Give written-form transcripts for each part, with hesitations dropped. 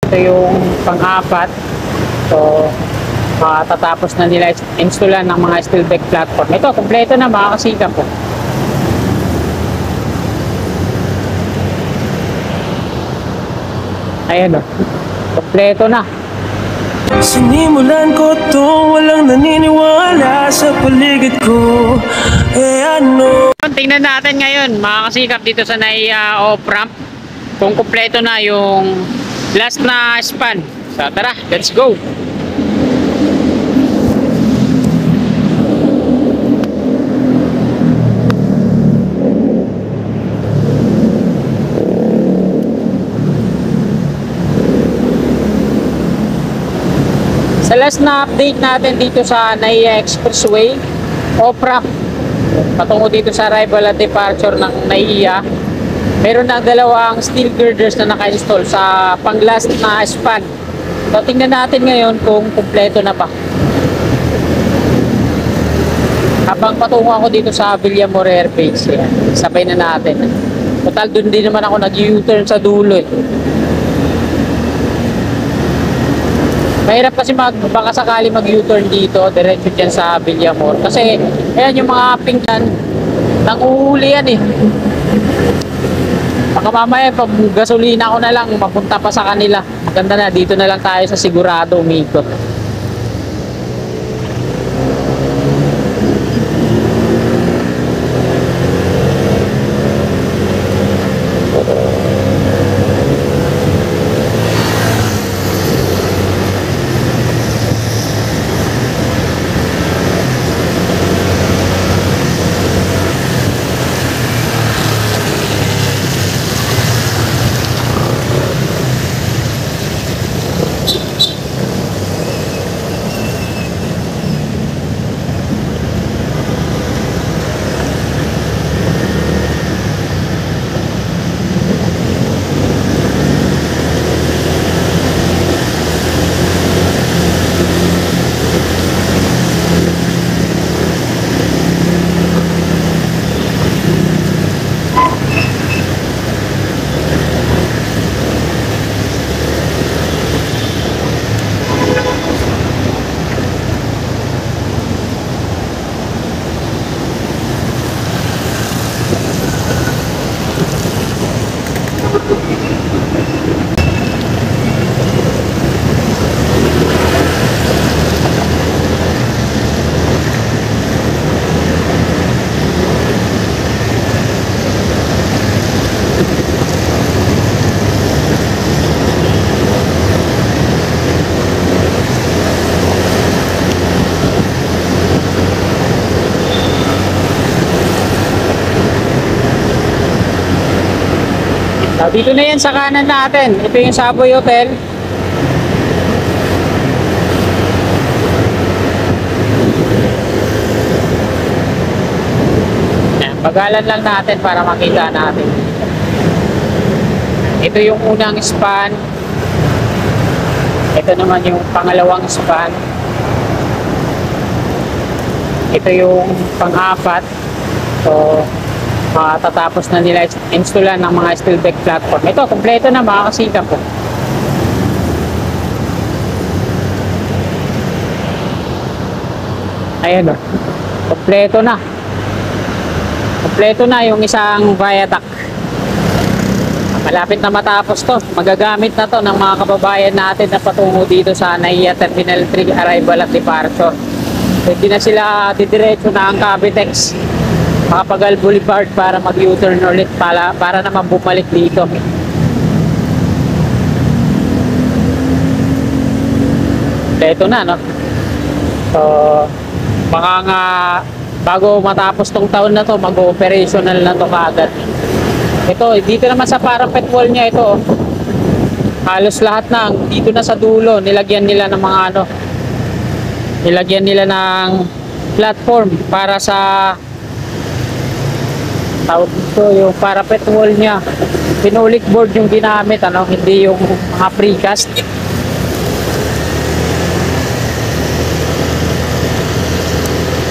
Ito yung pang-apat. So, matatapos na nila installan ng mga steel deck platform. Ito, kompleto na mga kasikap po. Ayan o, kompleto na. Sinimulan ko to, walang naniniwala sa paligid ko. Ano? Tingnan natin ngayon mga kasikap dito sa NAIA off-ramp kung kompleto na yung last na span. So tara, let's go! Sa last na update natin dito sa NAIA Expressway off-ramp patungo dito sa arrival at departure ng NAIA, meron na dalawang steel girders na naka-install sa pang last na span. So tingnan natin ngayon kung kumpleto na ba. Habang patungo ako dito sa Villamor Air Base, sabay na natin. Total dun din naman ako nag-U-turn sa dulo eh. Mahirap kasi baka sakali mag-U-turn dito, diretso dyan sa Villamor. Kasi, ayan yung mga pinggan, nanguhuli yan eh. Baka mamaya, pag gasolina ko na lang, mapunta pa sa kanila. Maganda na, dito na lang tayo sa sigurado umikot. Dito na yan sa kanan natin. Ito yung Savoy Hotel. Bagalan lang natin para makita natin. Ito yung unang span. Ito naman yung pangalawang span. Ito yung pang-apat. So, matatapos na nila installan ng mga steel deck platform. Ito, kompleto na mga kasikap po. Ayan o, kompleto na. Kompleto na yung isang viaduct. Malapit na matapos to. Magagamit na to ng mga kababayan natin na patungo dito sa NAIA Terminal 3 arrival at departure. Pwede na sila didiretso na ang Cavitex Macapagal Boulevard para mag-U-turn ulit para naman bumalik dito. Ito na, no? So, baka nga bago matapos tong taon na to, mag-operational na to kaagad. Ito, dito naman sa parapet wall niya ito. Halos lahat na, dito na sa dulo, nilagyan nila ng mga ano, nilagyan nila ng platform para sa tawag ito, yung parapet wall niya. Pinulik board yung ginamit, ano, hindi yung mga precast.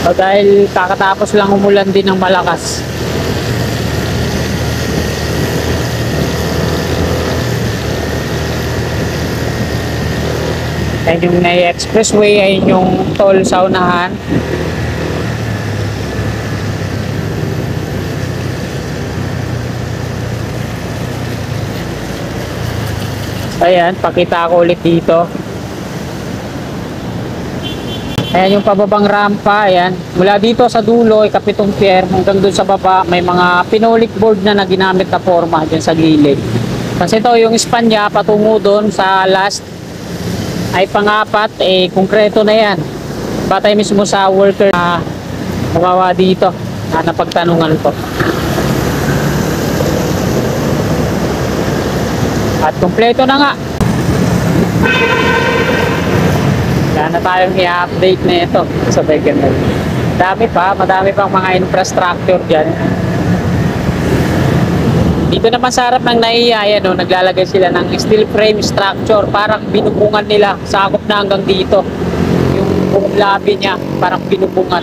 So, dahil kakatapos lang umulan din ng malakas. Ayan yung expressway, ayan yung toll sa unahan. Ayan, pakita ko ulit dito. Ayan yung pababang rampa, ayan. Mula dito sa dulo, ikapitong pier, hanggang dun sa baba, may mga pinolik board na ginamit na forma dyan sa gilid. Kasi ito, yung Espanya, patungo dun sa last, ay pangapat, konkreto na yan. Batay mismo sa worker na gumawa dito, na napagtanungan ko. At kompleto na nga. Wala na tayong i-update na ito sa Veganel. Madami pang mga infrastructure dyan. Dito naman sa harap ng NAIA, no, naglalagay sila ng steel frame structure. Parang binubungan nila, sakop na hanggang dito. Yung buong labi niya, parang binubungan.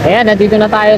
Ayan, nandito na tayo